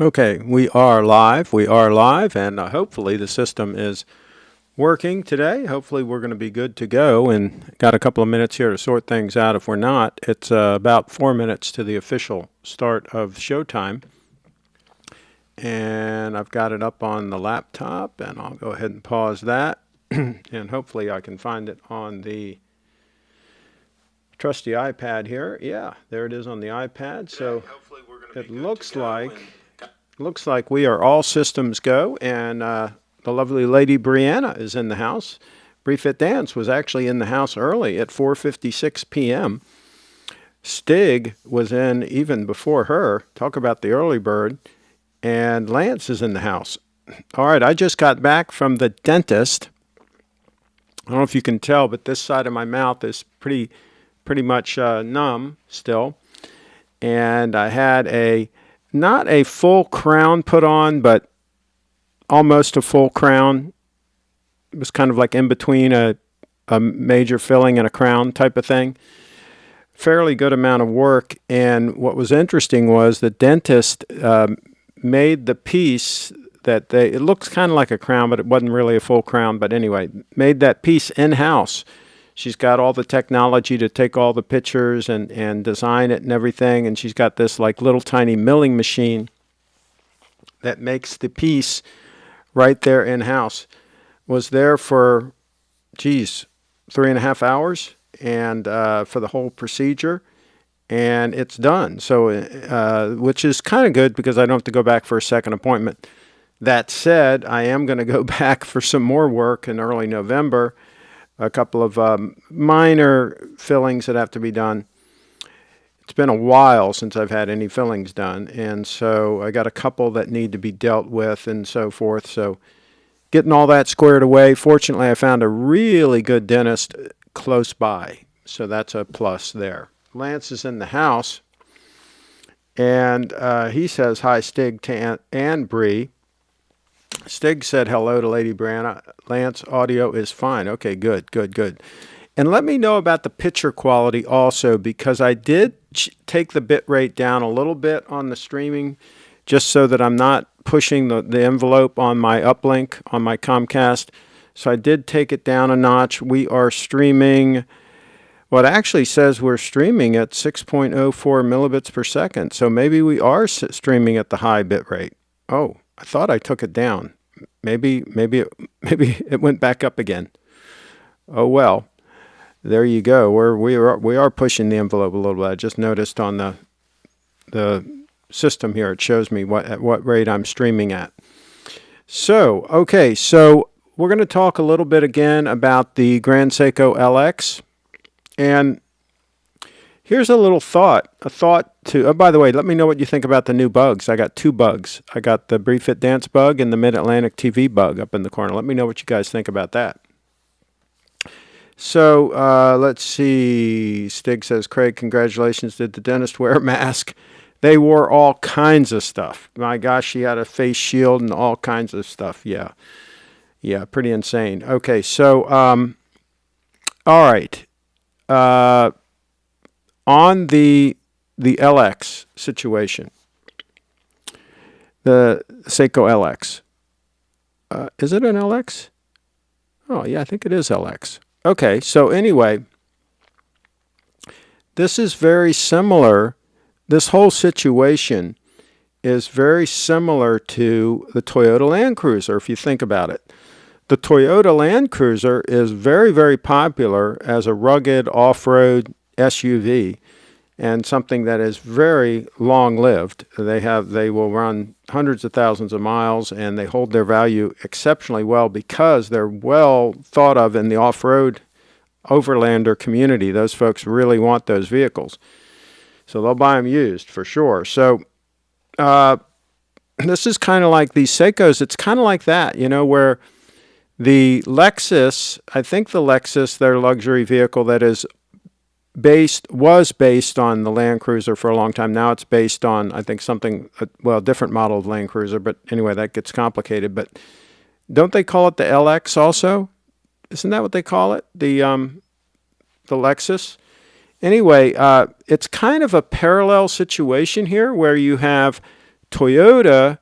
Okay, we are live. We are live, and hopefully the system is working today. Hopefully we're going to be good to go, and got a couple of minutes here to sort things out. If we're not, it's about 4 minutes to the official start of showtime. And I've got it up on the laptop, and I'll go ahead and pause that. And hopefully I can find it on the trusty iPad here. Yeah, there it is on the iPad. So it looks like we are all systems go, and the lovely lady Brianna is in the house. Briefit Dance was actually in the house early at 4:56 p.m. Stig was in even before her. Talk about the early bird. And Lance is in the house. All right, I just got back from the dentist. I don't know if you can tell, but this side of my mouth is pretty much numb still. And I had not a full crown put on, but almost a full crown. It was kind of like in between a major filling and a crown type of thing. Fairly good amount of work. And what was interesting was the dentist made the piece that it looks kind of like a crown, but it wasn't really a full crown. But anyway, made that piece in-house. She's got all the technology to take all the pictures and design it and everything. And she's got this like little tiny milling machine that makes the piece right there in-house. Was there for, 3.5 hours and for the whole procedure. And it's done. So, which is kind of good because I don't have to go back for a second appointment. That said, I am going to go back for some more work in early November. A couple of minor fillings that have to be done. It's been a while since I've had any fillings done, and so I got a couple that need to be dealt with and so forth. So getting all that squared away. Fortunately, I found a really good dentist close by, so that's a plus there. Lance is in the house, and he says hi, Stig, to and Bree. Stig said hello to Lady Brianna. Lance, audio is fine. Okay, good. And let me know about the picture quality also, because I did take the bit rate down a little bit on the streaming, just so that I'm not pushing the envelope on my uplink on my Comcast. So I did take it down a notch. We are streaming, well, it actually says we're streaming at 6.04 millibits per second. So maybe we are streaming at the high bit rate. Oh, I thought I took it down. Maybe it went back up again. Oh well, there you go. We are pushing the envelope a little bit. I just noticed on the system here it shows me at what rate I'm streaming at. So okay, so we're going to talk a little bit again about the Grand Seiko LX, and here's a little thought. Oh, by the way, let me know what you think about the new bugs. I got 2 bugs. I got the Briefit Dance bug and the Mid-Atlantic TV bug up in the corner. Let me know what you guys think about that. So let's see. Stig says, Craig, congratulations. Did the dentist wear a mask? They wore all kinds of stuff. My gosh, she had a face shield and all kinds of stuff. Yeah, pretty insane. Okay, so all right. On the LX situation, the Seiko LX. Is it an LX? Oh, yeah, I think it is LX. Okay, so anyway, this is very similar. This whole situation is very similar to the Toyota Land Cruiser, if you think about it. The Toyota Land Cruiser is very, very popular as a rugged off-road SUV and something that is very long-lived. They will run hundreds of thousands of miles, and they hold their value exceptionally well because they're well thought of in the off-road overlander community. Those folks really want those vehicles, so they'll buy them used for sure. So this is kind of like these Seikos. It's kind of like that, where the Lexus, I think the Lexus, their luxury vehicle that was based on the Land Cruiser for a long time. Now it's based on, I think, a different model of Land Cruiser. But anyway, that gets complicated. But don't they call it the LX also? Isn't that what they call it? The Lexus? Anyway, it's kind of a parallel situation here where you have Toyota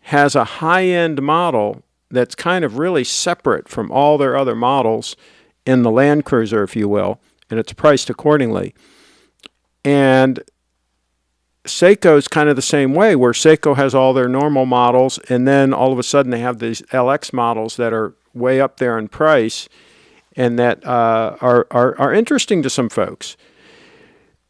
has a high-end model that's kind of really separate from all their other models in the Land Cruiser, if you will, and it's priced accordingly. And Seiko is kind of the same way, where Seiko has all their normal models, and then all of a sudden they have these LX models that are way up there in price and that are interesting to some folks.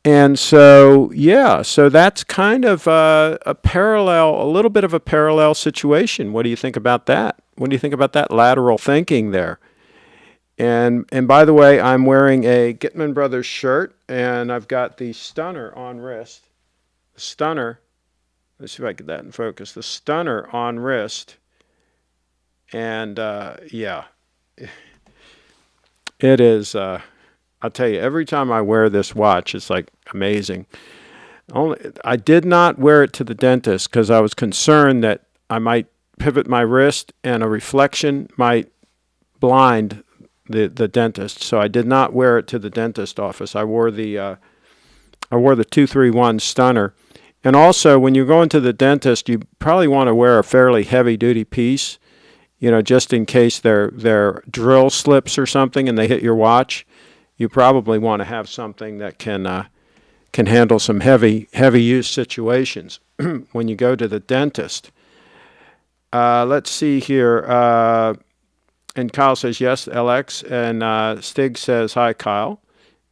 And so, yeah, so that's kind of a parallel, a little bit of a parallel situation. What do you think about that? What do you think about that lateral thinking there? And by the way, I'm wearing a Gitman Brothers shirt, and I've got the Stunner on wrist. The Stunner, let's see if I get that in focus. The Stunner on wrist, and yeah, it is. I'll tell you, every time I wear this watch, it's like amazing. I did not wear it to the dentist because I was concerned that I might pivot my wrist and a reflection might blind the dentist. So I did not wear it to the dentist office. I wore the 231 Stunner. And also, when you're going to the dentist, you probably want to wear a fairly heavy-duty piece, just in case their drill slips or something and they hit your watch. You probably want to have something that can handle some heavy use situations when you go to the dentist. Let's see here. And Kyle says, yes, LX. And Stig says, hi, Kyle.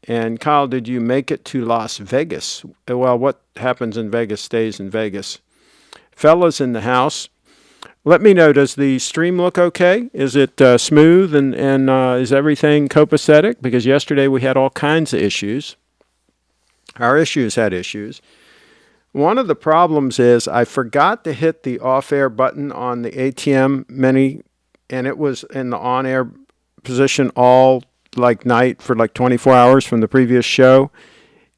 And Kyle, did you make it to Las Vegas? Well, what happens in Vegas stays in Vegas. Fellas in the house, let me know, does the stream look okay? Is it smooth and is everything copacetic? Because yesterday we had all kinds of issues. Our issues had issues. One of the problems is I forgot to hit the off-air button on the ATM Mini, and it was in the on-air position all night for 24 hours from the previous show.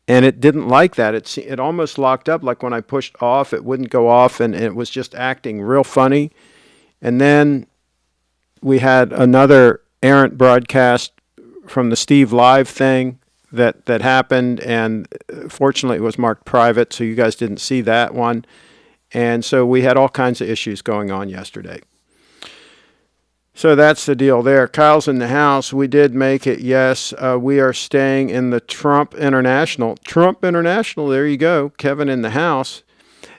And it didn't like that. It almost locked up. Like when I pushed off, it wouldn't go off, and it was just acting real funny. And then we had another errant broadcast from the Steve Live thing that happened, and fortunately it was marked private, so you guys didn't see that one. And so we had all kinds of issues going on yesterday. So that's the deal there. Kyle's in the house. We did make it, yes. We are staying in the Trump International. Trump International, there you go. Kevin in the house.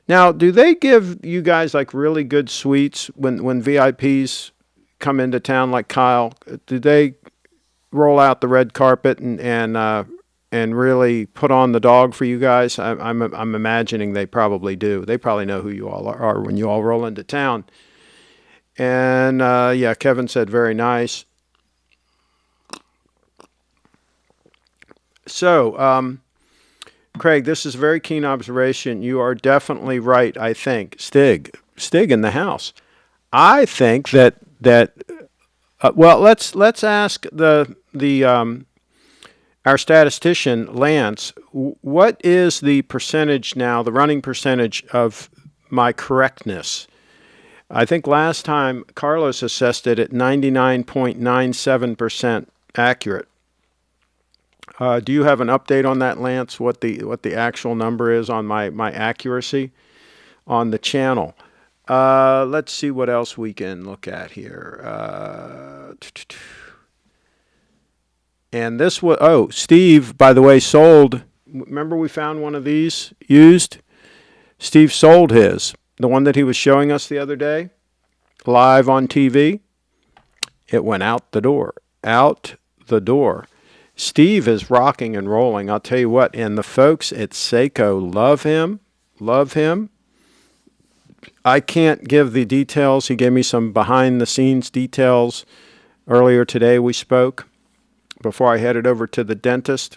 Now, do they give you guys really good suites when VIPs come into town like Kyle? Do they roll out the red carpet and really put on the dog for you guys? I'm imagining they probably do. They probably know who you all are when you all roll into town. And, yeah, Kevin said very nice. So, Craig, this is a very keen observation. You are definitely right, I think. Stig in the house. I think that well, let's ask our statistician, Lance, what is the percentage now, the running percentage of my correctness? I think last time Carlos assessed it at 99.97% accurate. Do you have an update on that, Lance? What the actual number is on my accuracy on the channel? Let's see what else we can look at here. And this was Steve, by the way, sold. Remember we found one of these used? Steve sold his. The one that he was showing us the other day, live on TV, it went out the door. Out the door. Steve is rocking and rolling, I'll tell you what. And the folks at Seiko love him. Love him. I can't give the details. He gave me some behind-the-scenes details earlier today. We spoke before I headed over to the dentist.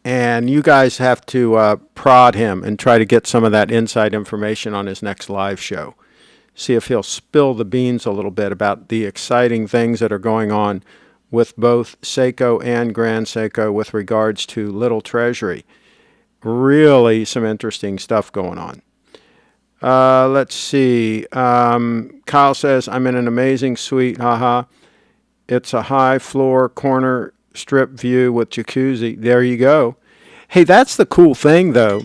And you guys have to prod him and try to get some of that inside information on his next live show. See if he'll spill the beans a little bit about the exciting things that are going on with both Seiko and Grand Seiko with regards to Little Treasury. Really some interesting stuff going on. Let's see. Kyle says, I'm in an amazing suite. Haha. It's a high floor corner strip view with jacuzzi. There you go. Hey, that's the cool thing, though.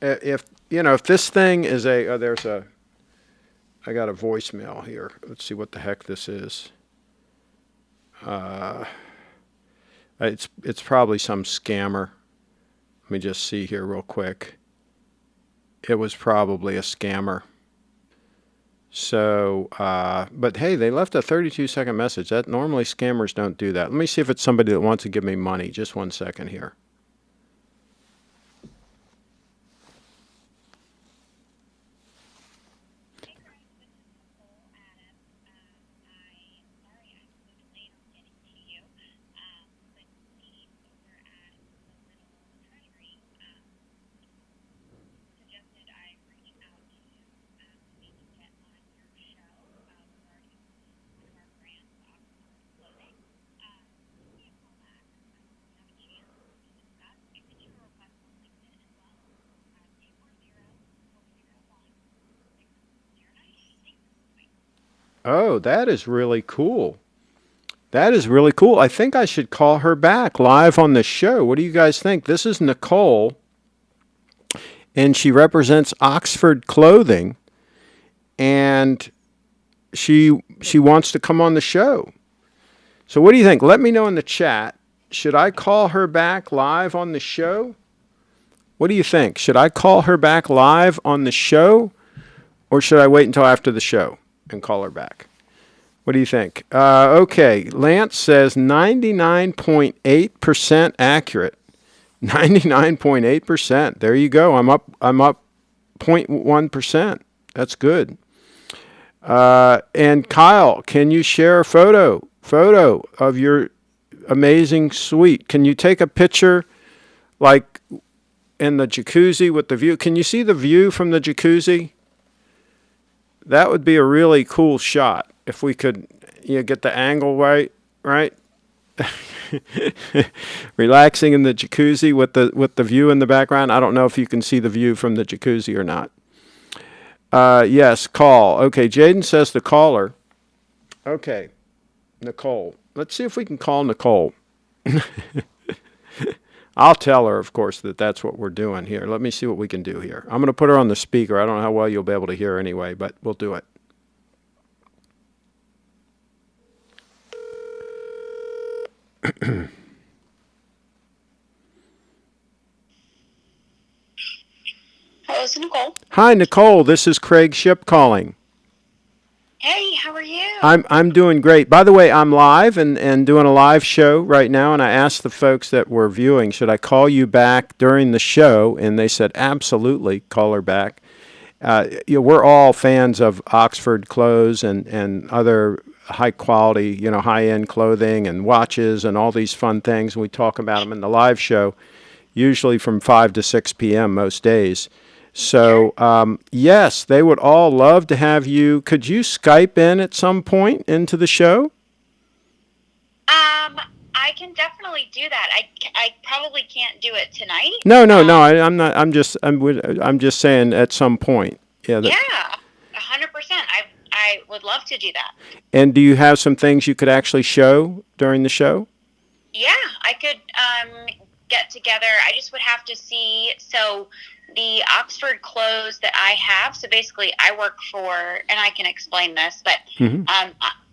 If if this thing is I got a voicemail here. Let's see what the heck this is. It's probably some scammer. Let me just see here real quick. It was probably a scammer. So, but hey, they left a 32-second message. That normally scammers don't do that. Let me see if it's somebody that wants to give me money. Just 1 second here. Oh, that is really cool. That is really cool. I think I should call her back live on the show. What do you guys think? This is Nicole, and she represents Oxford Clothing, and she wants to come on the show. So what do you think? Let me know in the chat. Should I call her back live on the show? What do you think? Should I call her back live on the show, or should I wait until after the show and call her back? What do you think? Okay, Lance says 99.8% accurate. 99.8%. There you go. I'm up 0.1%. That's good. And Kyle, can you share a photo of your amazing suite? Can you take a picture like in the jacuzzi with the view? Can you see the view from the jacuzzi? That would be a really cool shot if we could get the angle right. Relaxing in the jacuzzi with the view in the background. I don't know if you can see the view from the jacuzzi or not. Yes, call. Okay, Jaden says the caller. Okay, Nicole. Let's see if we can call Nicole. I'll tell her, of course, that that's what we're doing here. Let me see what we can do here. I'm going to put her on the speaker. I don't know how well you'll be able to hear anyway, but we'll do it. Hello, this is Nicole. Hi, Nicole. This is CraigShipp calling. Hey, how are you? I'm doing great. By the way, I'm live and doing a live show right now, and I asked the folks that were viewing, should I call you back during the show? And they said, absolutely, call her back. We're all fans of Oxford clothes and other high quality, high-end clothing and watches and all these fun things. And we talk about them in the live show, usually from 5 to 6 p.m. most days. So, yes, they would all love to have you. Could you Skype in at some point into the show? I can definitely do that. I probably can't do it tonight. No. I'm not. I'm just saying at some point. Yeah, 100%. I would love to do that. And do you have some things you could actually show during the show? Yeah, I could get together. I just would have to see. So the Oxford clothes that I have, so basically I work for, and I can explain this, but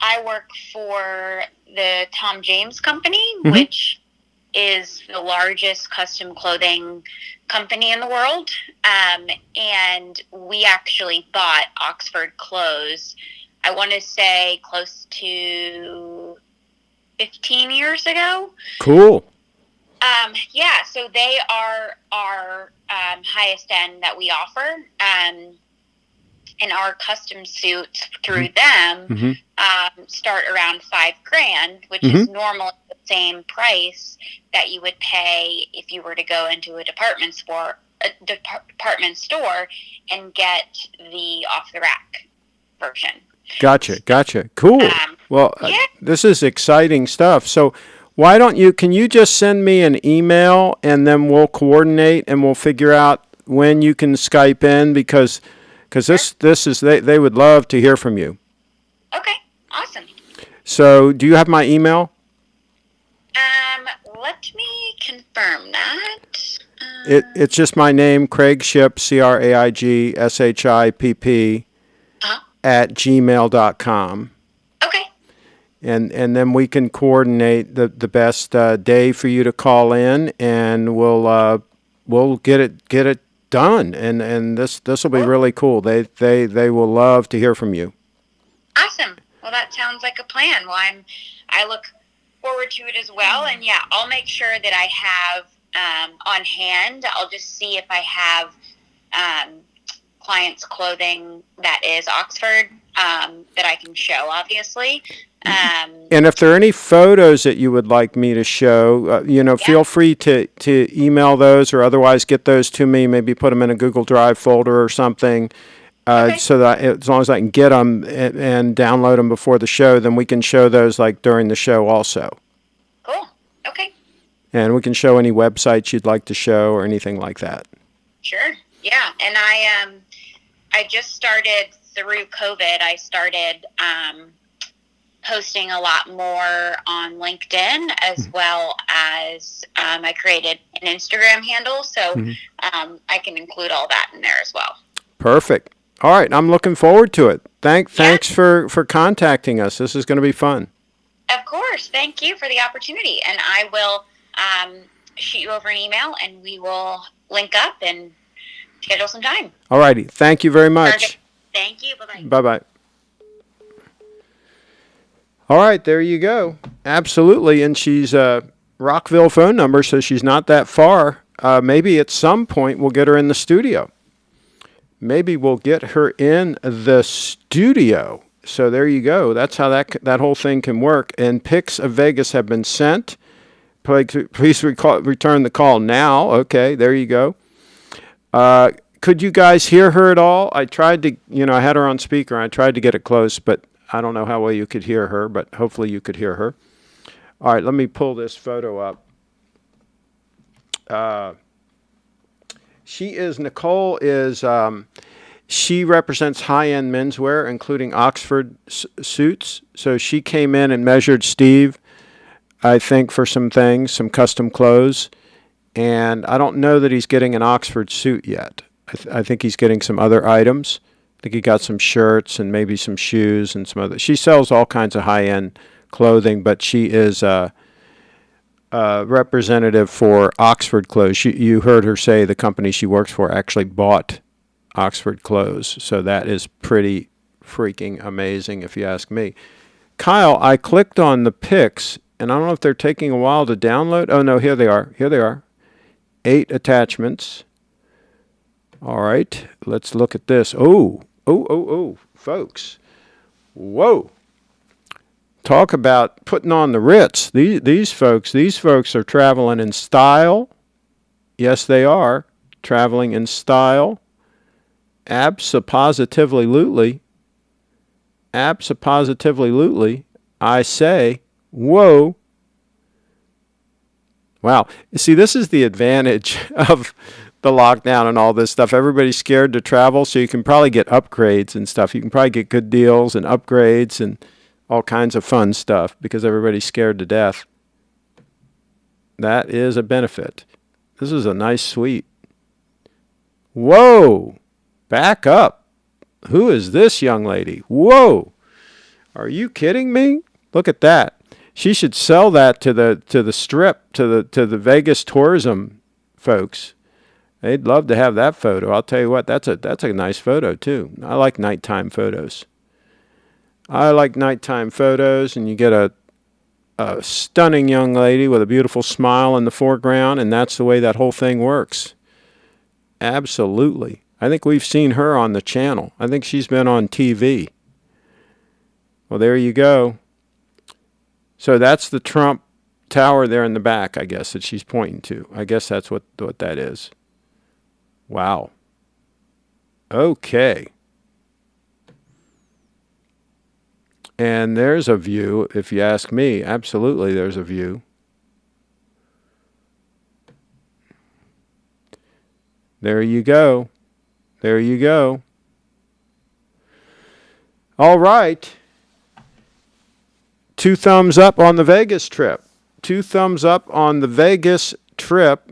I work for the Tom James Company, which is the largest custom clothing company in the world. And we actually bought Oxford clothes, I want to say close to 15 years ago. Cool. Yeah, so they are our highest end that we offer. And our custom suits through them start around $5,000, which is normally the same price that you would pay if you were to go into a department store and get the off the rack version. Gotcha. Cool. Well, yeah. This is exciting stuff. So why don't can you just send me an email and then we'll coordinate and we'll figure out when you can Skype in because this is they would love to hear from you. Okay, awesome. So do you have my email? Let me confirm that. It's just my name, CraigShipp, CraigShipp, Uh-huh. at gmail.com. Okay. And then we can coordinate the best day for you to call in, and we'll get it done. And this will be Cool. really cool. They will love to hear from you. Awesome. Well, that sounds like a plan. Well, I look forward to it as well. And yeah, I'll make sure that I have on hand. I'll just see if I have clients' clothing that is Oxford that I can show, obviously. And if there are any photos that you would like me to show, feel free to email those or otherwise get those to me. Maybe put them in a Google Drive folder or something. Okay. So that as long as I can get them and download them before the show, then we can show those like during the show also. Cool. Okay. And we can show any websites you'd like to show or anything like that. Sure. Yeah. And I just started through COVID. I started posting a lot more on LinkedIn, as well as I created an Instagram handle. So I can include all that in there as well. Perfect. All right. I'm looking forward to it. Thanks for contacting us. This is going to be fun. Of course. Thank you for the opportunity. And I will shoot you over an email, and we will link up and schedule some time. All righty. Thank you very much. Perfect. Thank you. Bye-bye. Bye-bye. All right, there you go. Absolutely. And she's Rockville phone number, so she's not that far. Maybe at some point we'll get her in the studio. Maybe we'll get her in the studio. So there you go. That's how that whole thing can work. And pics of Vegas have been sent. Please return the call now. Okay, there you go. Could you guys hear her at all? I tried to, I had her on speaker. I tried to get it close, but I don't know how well you could hear her, but hopefully you could hear her. All right, let me pull this photo up. Nicole she represents high-end menswear, including Oxford suits. So she came in and measured Steve, I think, for some things, some custom clothes. And I don't know that he's getting an Oxford suit yet. I think he's getting some other items. I think he got some shirts and maybe some shoes and some other. She sells all kinds of high-end clothing, but she is representative for Oxford clothes. You heard her say the company she works for actually bought Oxford clothes, so that is pretty freaking amazing if you ask me. Kyle, I clicked on the pics, and I don't know if they're taking a while to download. Oh, no, here they are. 8 attachments. All right, let's look at this. Oh, folks. Whoa. Talk about putting on the Ritz. These folks are traveling in style. Yes, they are traveling in style. Abso-positively-lutely. I say, whoa. Wow. See, this is the advantage of the lockdown and all this stuff. Everybody's scared to travel, so you can probably get upgrades and stuff. You can probably get good deals and upgrades and all kinds of fun stuff because everybody's scared to death. That is a benefit. This is a nice suite. Whoa! Back up. Who is this young lady? Whoa! Are you kidding me? Look at that. She should sell that to the strip, to the Vegas tourism folks. They'd love to have that photo. I'll tell you what, that's a nice photo too. I like nighttime photos. And you get a stunning young lady with a beautiful smile in the foreground, and that's the way that whole thing works. Absolutely. I think we've seen her on the channel. I think she's been on TV. Well, there you go. So that's the Trump Tower there in the back, I guess, that she's pointing to. I guess that's what that is. Wow. Okay. And there's a view, if you ask me. Absolutely, there's a view. There you go. There you go. All right. 2 thumbs up on the Vegas trip. 2 thumbs up on the Vegas trip.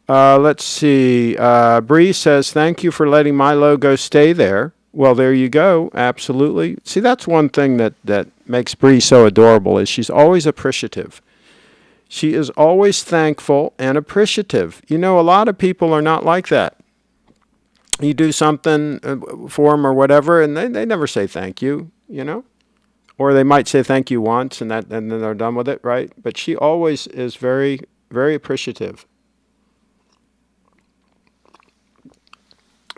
Let's see. Bree says, thank you for letting my logo stay there. Well, there you go. Absolutely. See, that's one thing that makes Bree so adorable is she's always appreciative. She is always thankful and appreciative. You know, a lot of people are not like that. You do something for them or whatever, and they never say thank you, you know? Or they might say thank you once, and then they're done with it, right? But she always is very, very appreciative.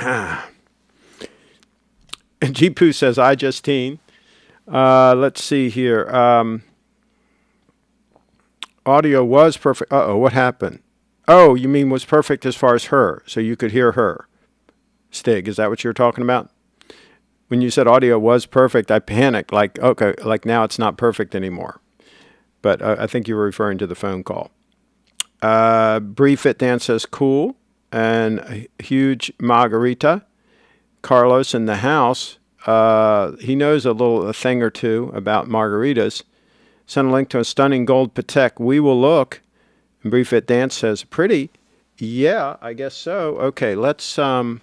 And Jeepu says, I Justine. Let's see here. Audio was perfect. Uh-oh, what happened? Oh, you mean was perfect as far as her, so you could hear her. Stig, is that what you were talking about? When you said audio was perfect, I panicked, like, okay, like now it's not perfect anymore. But I think you were referring to the phone call. Bree Fit Dan says, cool. And a huge margarita. Carlos in the house, he knows a thing or two about margaritas. Sent a link to a stunning gold Patek. We will look. And Bree Fit Dan says, pretty. Yeah, I guess so. Okay, let's go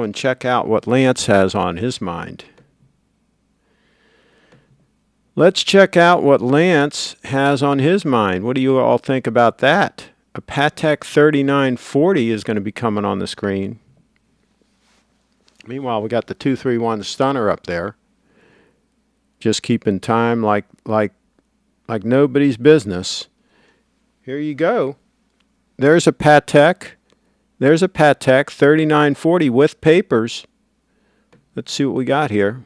and check out what Lance has on his mind. Let's check out what Lance has on his mind. What do you all think about that? A Patek 3940 is going to be coming on the screen. Meanwhile, we got the 231 Stunner up there. Just keeping time like nobody's business. Here you go. There's a Patek. There's a Patek 3940 with papers. Let's see what we got here.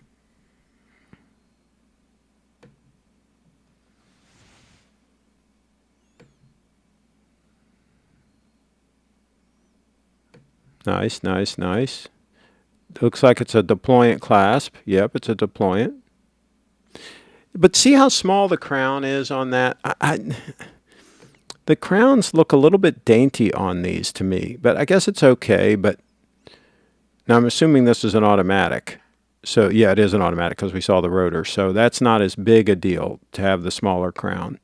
Nice, nice, nice. Looks like it's a deployant clasp. Yep, it's a deployant. But see how small the crown is on that? The crowns look a little bit dainty on these to me, but I guess it's okay. But now I'm assuming this is an automatic. So yeah, it is an automatic because we saw the rotor. So that's not as big a deal to have the smaller crown.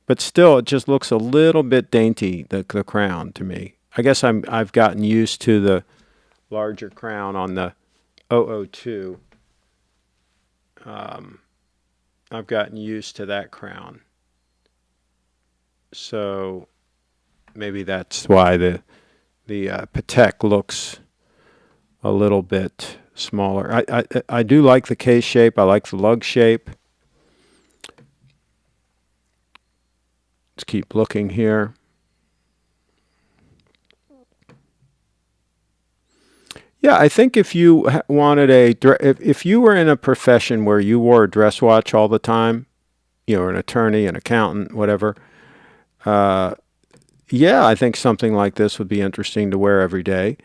But still, it just looks a little bit dainty, the crown to me. I guess I've gotten used to the larger crown on the 002. I've gotten used to that crown. So maybe that's why the Patek looks a little bit smaller. I do like the case shape. I like the lug shape. Let's keep looking here. Yeah, I think if you wanted if you were in a profession where you wore a dress watch all the time, you know, an attorney, an accountant, whatever, yeah, I think something like this would be interesting to wear every day.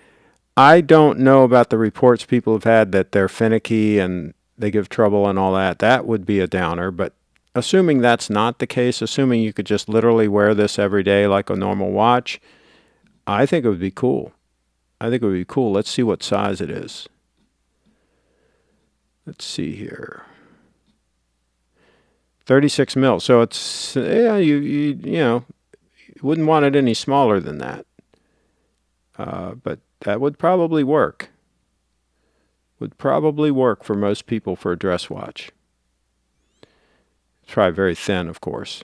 I don't know about the reports people have had that they're finicky and they give trouble and all that. That would be a downer, but assuming that's not the case, assuming you could just literally wear this every day like a normal watch, I think it would be cool. I think it would be cool. Let's see what size it is. Let's see here. 36 mil. So it's, yeah, you know, you wouldn't want it any smaller than that. But that would probably work. Would probably work for most people for a dress watch. It's probably very thin, of course,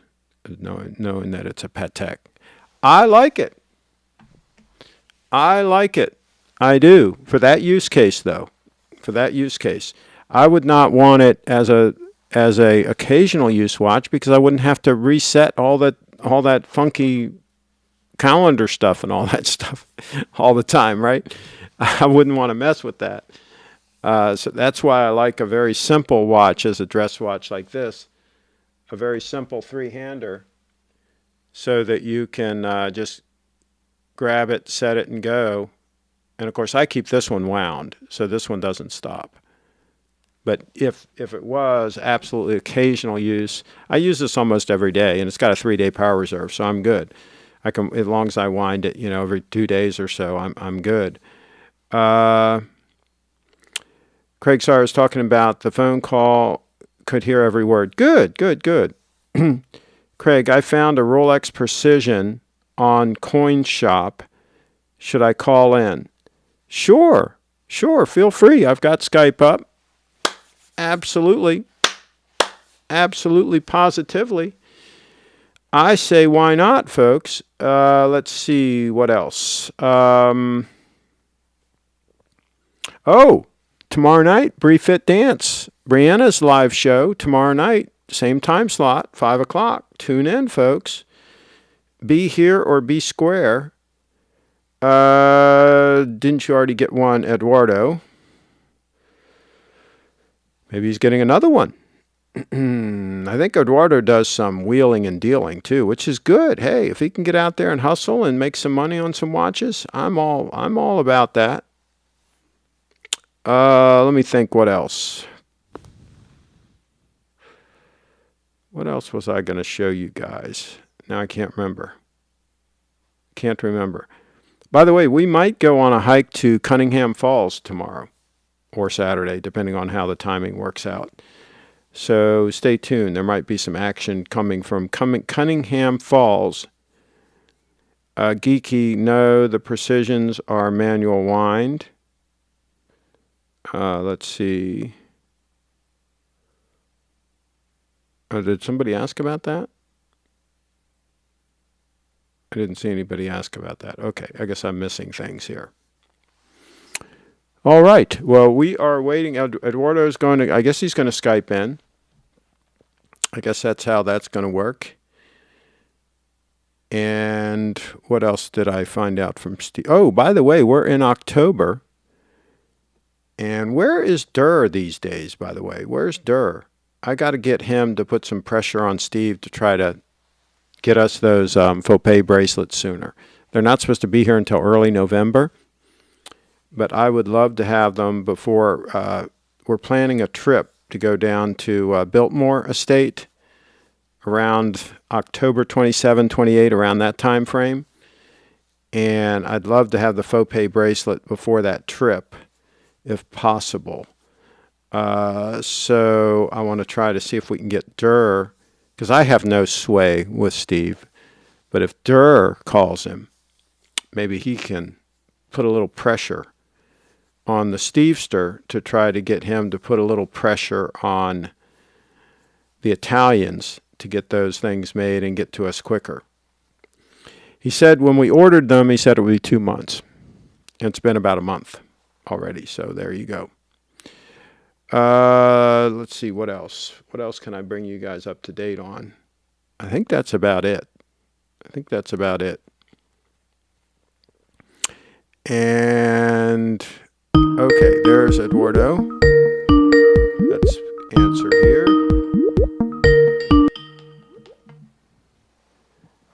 knowing that it's a Patek. I like it. I like it. I do. For that use case, though, for that use case, I would not want it as a occasional use watch because I wouldn't have to reset all that funky calendar stuff and all that stuff all the time, right? I wouldn't want to mess with that. So that's why I like a very simple watch as a dress watch like this, a very simple three-hander, so that you can just grab it, set it, and go. And of course, I keep this one wound, so this one doesn't stop. But if it was absolutely occasional use, I use this almost every day, and it's got a 3-day power reserve, so I'm good. I can, as long as I wind it, you know, every 2 days or so, I'm good. Craig Sire is talking about the phone call, could hear every word. Good, good, good. Craig, I found a Rolex Precision on Coin Shop. Should I call in? Sure. Feel free. I've got Skype up. Absolutely. Absolutely, positively. I say, why not, folks? Let's see what else. Tomorrow night, Fit Dance. Brianna's live show tomorrow night, same time slot, 5 o'clock. Tune in, folks. Be here or be square. Didn't you already get one, Eduardo? Maybe he's getting another one. I think Eduardo does some wheeling and dealing too, which is good. Hey, if he can get out there and hustle and make some money on some watches, I'm all about that. Let me think what else. What else was I going to show you guys? Now I can't remember. Can't remember. By the way, we might go on a hike to Cunningham Falls tomorrow or Saturday, depending on how the timing works out. So stay tuned. There might be some action coming from Cunningham Falls. Geeky, no, the precisions are manual wind. Let's see. Did somebody ask about that? I didn't see anybody ask about that. Okay, I guess I'm missing things here. All right. Well, we are waiting. Eduardo's going to, I guess he's going to Skype in. I guess that's how that's going to work. And what else did I find out from Steve? Oh, by the way, we're in October. And where is Durr these days, by the way? Where's Durr? I got to get him to put some pressure on Steve to try to get us those faux pay bracelets sooner. They're not supposed to be here until early November. But I would love to have them before. We're planning a trip to go down to Biltmore Estate around October 27, 28, around that time frame. And I'd love to have the faux pay bracelet before that trip, if possible. So I want to try to see if we can get Durr, because I have no sway with Steve. But if Durr calls him, maybe he can put a little pressure on the Stevester to try to get him to put a little pressure on the Italians to get those things made and get to us quicker. He said when we ordered them, he said it would be 2 months. And it's been about a month already, so there you go. Let's see, what else? What else can I bring you guys up to date on? I think that's about it. And okay, there's Eduardo. Let's answer here.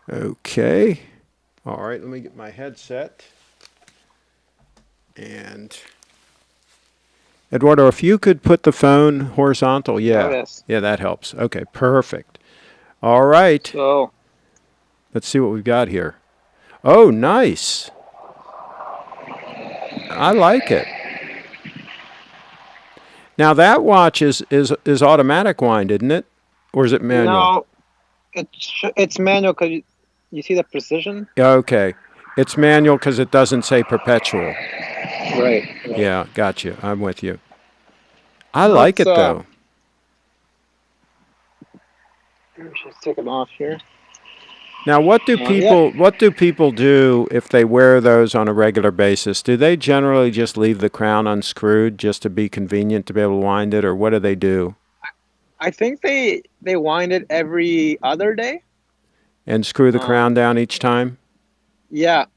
Okay. All right, let me get my headset. And Eduardo, if you could put the phone horizontal, yeah. Oh, yes. Yeah, that helps. Okay, perfect. All right. So, let's see what we've got here. Oh, nice. I like it. Now that watch is automatic wind, isn't it? Or is it manual? No, it's manual because you see the precision? Okay. It's manual because it doesn't say perpetual. Right. Yeah, got you. I'm with you. I like it though. Let's just take them off here. Now, what do people do if they wear those on a regular basis? Do they generally just leave the crown unscrewed just to be convenient to be able to wind it, or what do they do? I think they wind it every other day. And screw the crown down each time? Yeah.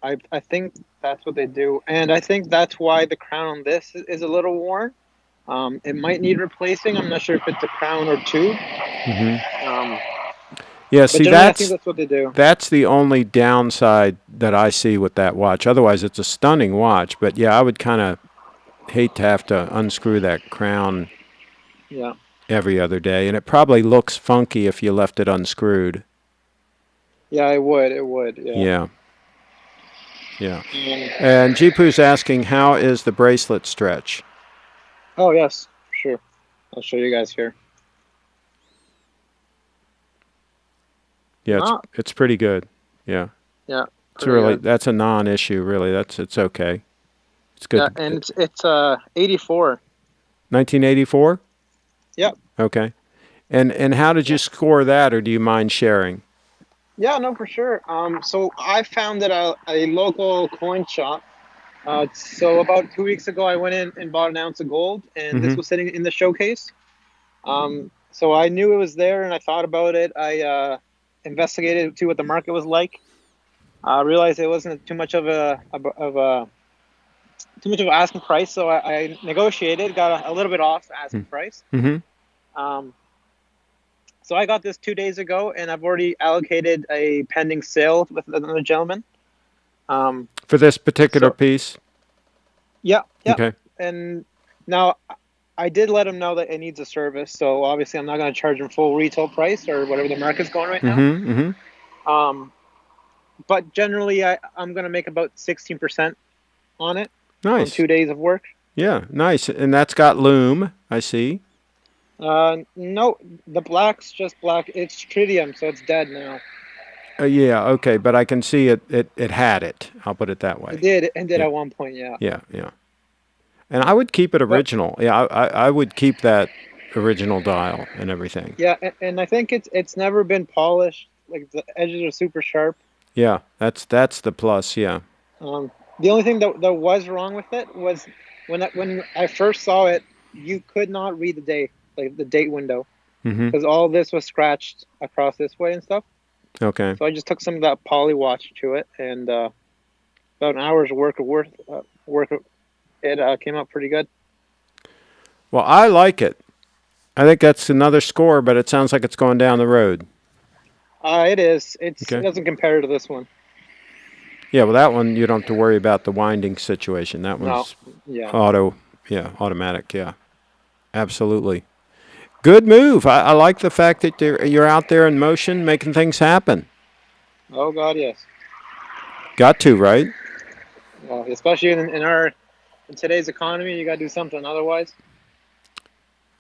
I think that's what they do, and I think that's why the crown on this is a little worn. It might need replacing. I'm not sure if it's a crown or two. Mm-hmm. Yeah, see, I think that's what they do. That's the only downside that I see with that watch. Otherwise, it's a stunning watch. But yeah, I would kind of hate to have to unscrew that crown every other day. And it probably looks funky if you left it unscrewed. Yeah, it would. It would. Yeah. And Jipu's asking, how is the bracelet stretch? Oh, yes. Sure. I'll show you guys here. Yeah, it's pretty good. Yeah. Yeah. It's Pretty really, good. that's a non-issue, really. It's okay. It's Yeah, good. and it's 84. 1984? Yep. Okay. And how did you Yeah. score that, or do you mind sharing? Yeah, no, for sure. So I found it at a local coin shop. So about 2 weeks ago, I went in and bought an ounce of gold, and this Mm-hmm. was sitting in the showcase. So I knew it was there, and I thought about it. I investigated to what the market was like. I realized it wasn't too much of a too much of an asking price, so I negotiated, got a little bit off asking price. Mm-hmm. Um, so I got this 2 days ago, and I've already allocated a pending sale with another gentleman. For this particular So piece? yeah, yeah, Okay. and now I did let him know that it needs a service. So obviously, I'm not going to charge him full retail price or whatever the market's going right now. Mm-hmm. Mm-hmm. Um, but generally, I'm going to make about 16% on it on Nice. 2 days of work. Yeah, nice. And that's got loom, I see. No, the black's just black. It's tritium, so it's dead now. Yeah, okay, but I can see it had it. I'll put it that way. It did Yeah, at one point, yeah. yeah, yeah. And I would keep it But original. Yeah, I would keep that original dial and everything. yeah, and I think it's never been polished. Like the edges are super sharp. Yeah, that's the plus. Yeah. The only thing that was wrong with it was when I first saw it, you could not read the date, like the date window, Mm-hmm. because all this was scratched across this way and stuff. Okay. So I just took some of that poly watch to it, and about an hour's work it came out pretty good. Well, I like it. I think that's another score, but it sounds like it's going down the road. It is. It Okay. doesn't compare to this one. Yeah, well, that one you don't have to worry about the winding situation. That No. one's Yeah. automatic. Yeah, absolutely. Good move. I like the fact that you're out there in motion, making things happen. Oh God, yes. Got to, right? Especially in today's economy, you got to do something. Otherwise,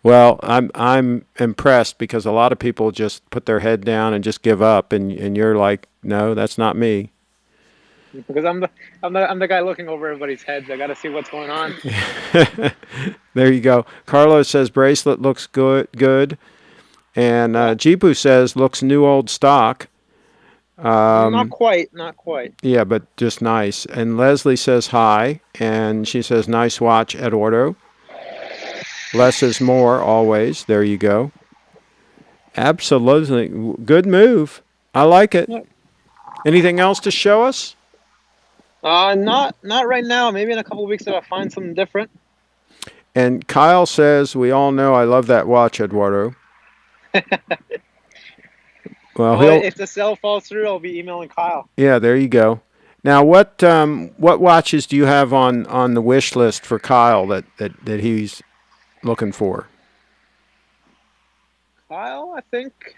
Well, I'm impressed because a lot of people just put their head down and just give up, and you're like, no, that's not me. because I'm the guy looking over everybody's heads. I got to see what's going on. There you go. Carlos says bracelet looks good, and Jipu says looks new old stock. Not quite. Not quite. Yeah, but just nice. And Leslie says hi, and she says nice watch, Eduardo. Less is more always. There you go. Absolutely. Good move. I like it. Yeah. Anything else to show us? Not right now. Maybe in a couple of weeks I'll find something different. And Kyle says, we all know I love that watch, Eduardo. Well, If the sale falls through, I'll be emailing Kyle. yeah, there you go. Now, what watches do you have on the wish list for Kyle that he's looking for? Kyle, I think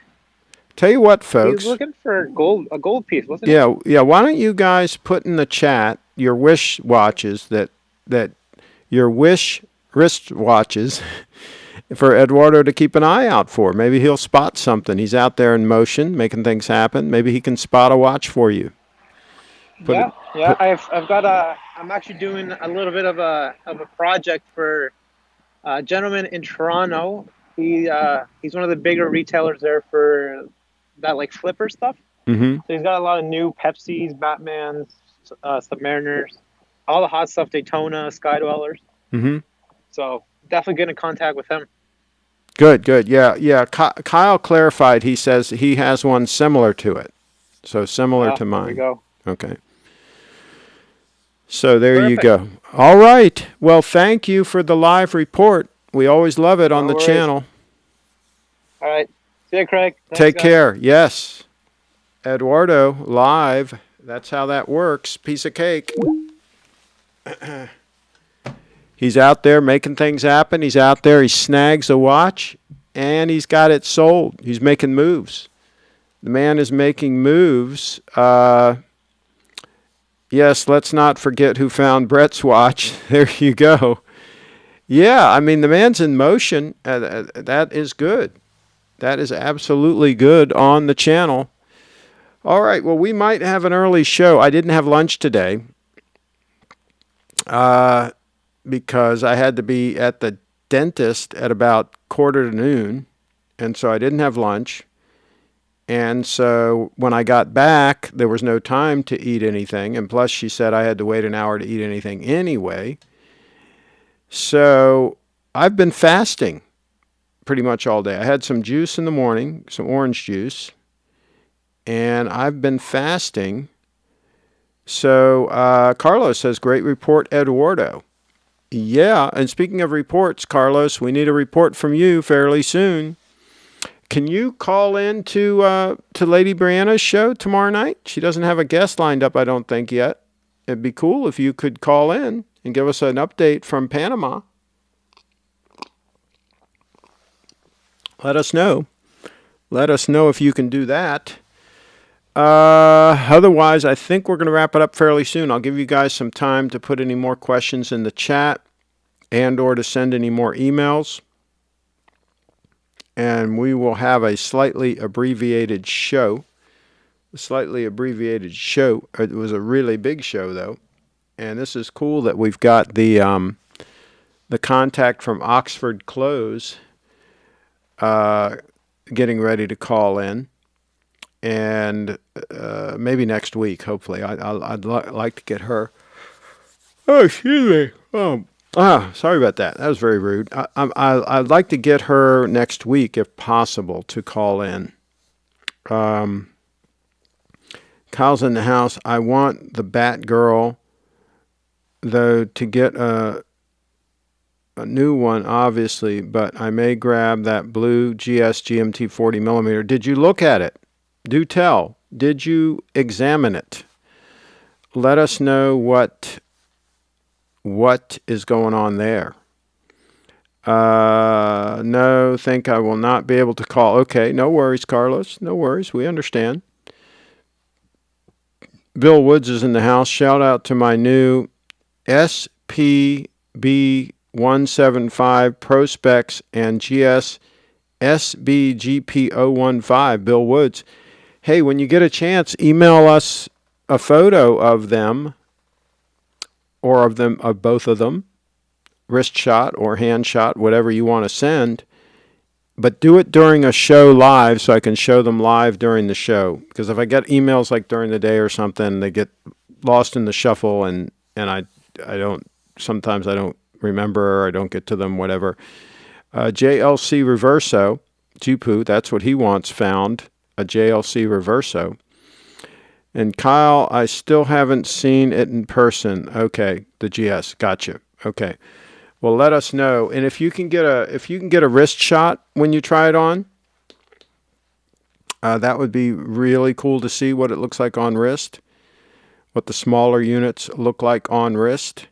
Tell you what, folks. he's looking for a gold piece, wasn't Yeah. Why don't you guys put in the chat your wish watches that your wish wrist watches for Eduardo to keep an eye out for. Maybe he'll spot something. He's out there in motion, making things happen. Maybe he can spot a watch for you. I'm actually doing a little bit of a project for a gentleman in Toronto. He's one of the bigger retailers there for that like flipper stuff. Mm-hmm. So he's got a lot of new Pepsis, Batmans, Submariners, all the hot stuff, Daytona, Sky Dwellers. Mm-hmm. So definitely get in contact with him. Good. Yeah. Kyle clarified. He says he has one similar to it. So similar to mine. There we go. Okay. So there Perfect. you go. All right. Well, thank you for the live report. We always love it on No the worries. channel. All right. See you, Craig. Thanks, Take guys. care. Yes. Eduardo, live. That's how that works. Piece of cake. He's out there making things happen. He's out there. He snags a watch, and he's got it sold. He's making moves. The man is making moves. Yes, let's not forget who found Brett's watch. There you go. Yeah, I mean, the man's in motion. That is good. That is absolutely good on the channel. All right. Well, we might have an early show. I didn't have lunch today because I had to be at the dentist at about 1:45, and so I didn't have lunch. And so when I got back, there was no time to eat anything. And plus, she said I had to wait an hour to eat anything anyway. So I've been fasting pretty much all day. I had some juice in the morning, some orange juice, and I've been fasting. So Carlos says, great report, Eduardo. Yeah, and speaking of reports, Carlos, we need a report from you fairly soon. Can you call in to Lady Brianna's show tomorrow night? She doesn't have a guest lined up, I don't think, yet. It'd be cool if you could call in and give us an update from Panama. Let us know. Let us know if you can do that. Otherwise, I think we're going to wrap it up fairly soon. I'll give you guys some time to put any more questions in the chat and or to send any more emails. And we will have a slightly abbreviated show. It was a really big show, though. And this is cool that we've got the contact from Oxford Close getting ready to call in. And maybe next week, hopefully. I'd like to get her. Oh, excuse me. Sorry about that. That was very rude. I'd like to get her next week, if possible, to call in. Kyle's in the house. I want the Batgirl, though, to get a new one, obviously, but I may grab that blue GS GMT 40mm. Did you look at it? Do tell. Did you examine it? Let us know what is going on there. No, think I will not be able to call. Okay, no worries, Carlos. No worries. We understand. Bill Woods is in the house. Shout out to my new SPB175 Pro Specs and GS SBGP015. Bill Woods. Hey, when you get a chance, email us a photo of them, or of both of them, wrist shot or hand shot, whatever you want to send. But do it during a show live so I can show them live during the show. Because if I get emails like during the day or something, they get lost in the shuffle, and I don't, sometimes I don't remember, or I don't get to them, whatever. JLC Reverso, Jupu, that's what he wants found, a JLC Reverso. And Kyle, I still haven't seen it in person. Okay, the GS, gotcha. Okay, well, let us know. And if you can get a wrist shot when you try it on, that would be really cool to see what it looks like on wrist, what the smaller units look like on wrist.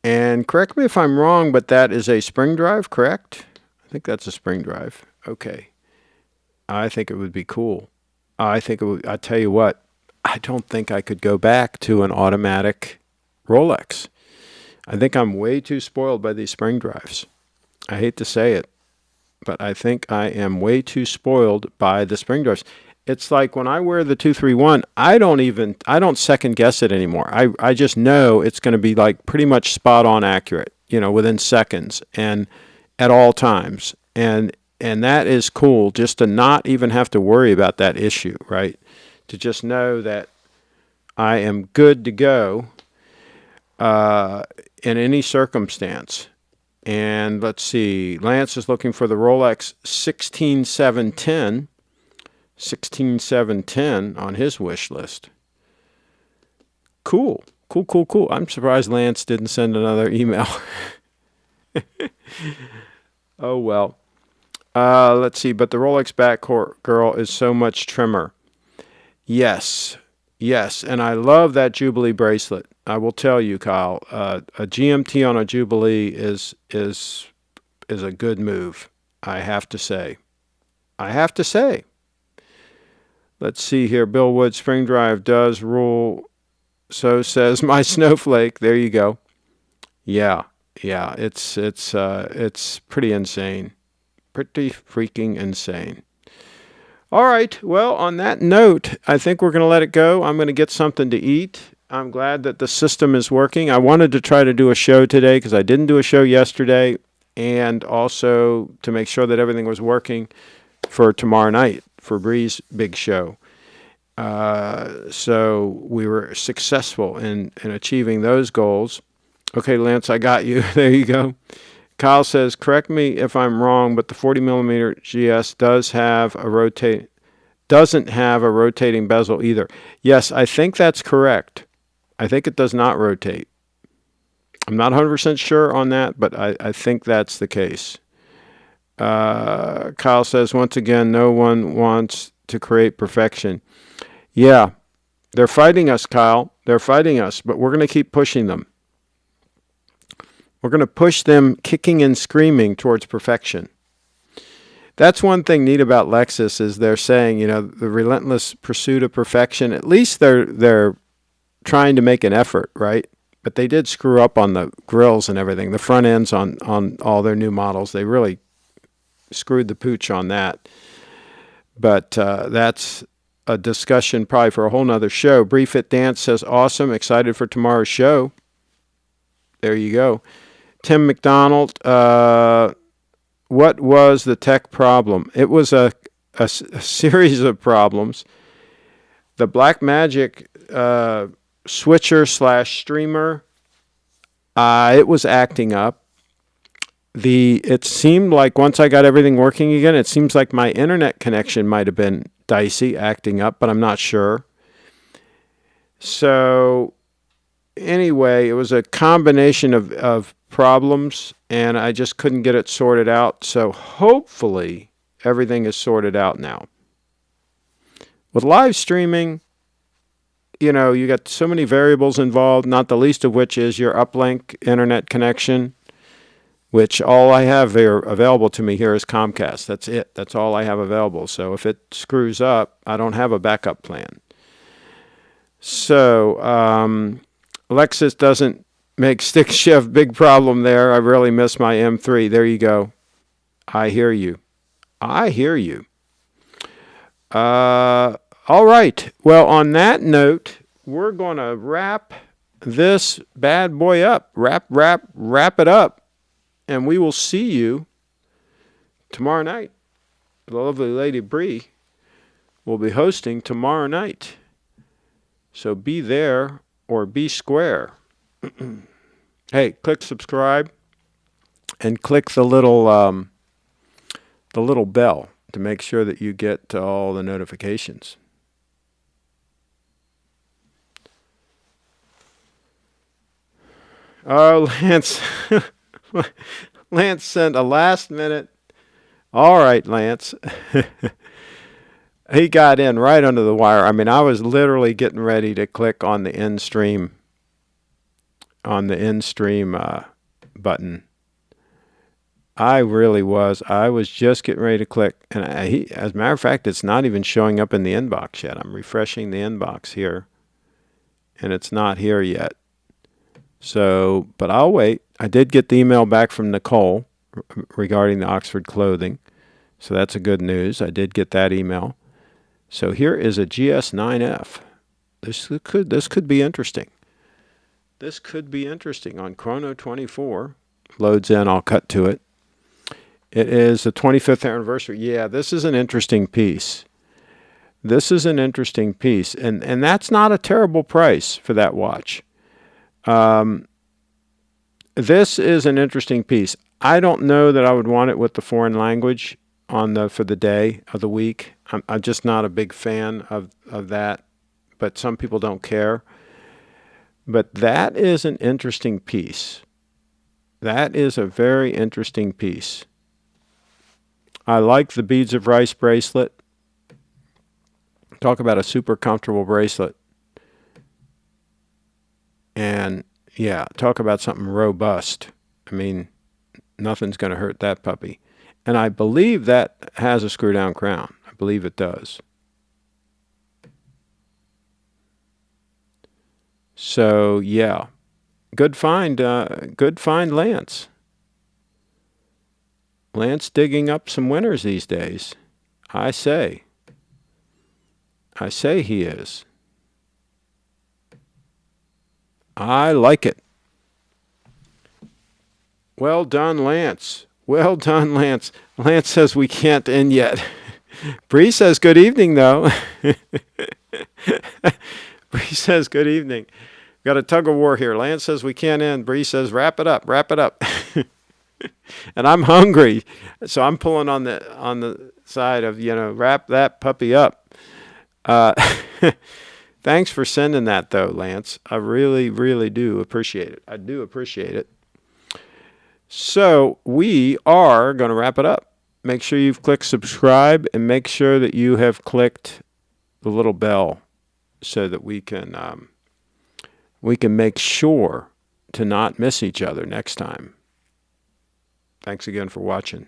And correct me if I'm wrong, but that is a spring drive, correct? I think that's a spring drive. Okay, I think it would be cool. I think it would. I tell you what, I don't think I could go back to an automatic Rolex. I think I'm way too spoiled by these spring drives. I hate to say it, but I think I am way too spoiled by the spring drives. It's like when I wear the 231, I don't second guess it anymore. I just know it's going to be like pretty much spot on accurate, within seconds and at all times. And that is cool, just to not even have to worry about that issue, right? To just know that I am good to go in any circumstance. And let's see, Lance is looking for the Rolex 16710 on his wish list. Cool. I'm surprised Lance didn't send another email. Oh, well. Let's see, but the Rolex Batgirl is so much trimmer. Yes, and I love that Jubilee bracelet. I will tell you, Kyle, a GMT on a Jubilee is a good move. I have to say. Let's see here. Bill Wood, spring drive does rule. So says my snowflake. There you go. Yeah. It's pretty insane. Pretty freaking insane. All right. Well, on that note, I think we're going to let it go. I'm going to get something to eat. I'm glad that the system is working. I wanted to try to do a show today because I didn't do a show yesterday, and also to make sure that everything was working for tomorrow night for Bree's big show. So we were successful in achieving those goals. Okay, Lance, I got you. There you go. Kyle says, correct me if I'm wrong, but the 40 millimeter GS doesn't have a rotating bezel either. Yes, I think that's correct. I think it does not rotate. I'm not 100% sure on that, but I think that's the case. Kyle says, once again, no one wants to create perfection. Yeah, they're fighting us, Kyle. They're fighting us, but we're going to keep pushing them. We're going to push them kicking and screaming towards perfection. That's one thing neat about Lexus is they're saying, the relentless pursuit of perfection. At least they're trying to make an effort, right? But they did screw up on the grills and everything. The front ends on all their new models, they really screwed the pooch on that. But that's a discussion probably for a whole nother show. Brief It Dance says, awesome, excited for tomorrow's show. There you go. Tim McDonald, what was the tech problem? It was a series of problems. The Blackmagic switcher / streamer, it was acting up. It seemed like once I got everything working again, it seems like my internet connection might have been dicey, acting up, but I'm not sure. So anyway, it was a combination of problems, and I just couldn't get it sorted out. So hopefully everything is sorted out now. With live streaming, you got so many variables involved, not the least of which is your uplink internet connection, which all I have available to me here is Comcast. That's it. That's all I have available. So if it screws up, I don't have a backup plan. So Lexus doesn't make stick shift. Big problem there. I really miss my M3. There you go. I hear you. All right. Well, on that note, we're going to wrap this bad boy up. Wrap it up. And we will see you tomorrow night. The lovely Lady Bree will be hosting tomorrow night. So be there or be square. Hey, click subscribe and click the little bell to make sure that you get all the notifications. Oh, Lance. Lance sent a last minute. All right, Lance. He got in right under the wire. I mean, I was literally getting ready to click on the end stream button. I really was. I was just getting ready to click. And as a matter of fact, it's not even showing up in the inbox yet. I'm refreshing the inbox here, and it's not here yet. So, but I'll wait. I did get the email back from Nicole regarding the Oxford clothing. So that's a good news. I did get that email. So here is a GS9F. This could be interesting. This could be interesting on Chrono 24. Loads in, I'll cut to it. It is the 25th anniversary. Yeah, this is an interesting piece. And that's not a terrible price for that watch. This is an interesting piece. I don't know that I would want it with the foreign language for the day of the week. I'm just not a big fan of that, but some people don't care. But that is an interesting piece. That is a very interesting piece. I like the Beads of Rice bracelet. Talk about a super comfortable bracelet. And yeah, talk about something robust. I mean, nothing's going to hurt that puppy. And I believe that has a screw-down crown. I believe it does. So, yeah. Good find, Lance. Lance digging up some winners these days. I say. I say he is. I like it. Well done, Lance. Well done, Lance. Lance says we can't end yet. Bree says good evening, though. Bree says good evening. Got a tug of war here. Lance says we can't end. Bree says wrap it up, wrap it up. And I'm hungry, so I'm pulling on the side of, wrap that puppy up. Thanks for sending that, though, Lance. I really, really do appreciate it. I do appreciate it. So we are going to wrap it up. Make sure you've clicked subscribe and make sure that you have clicked the little bell so that we can make sure to not miss each other next time. Thanks again for watching.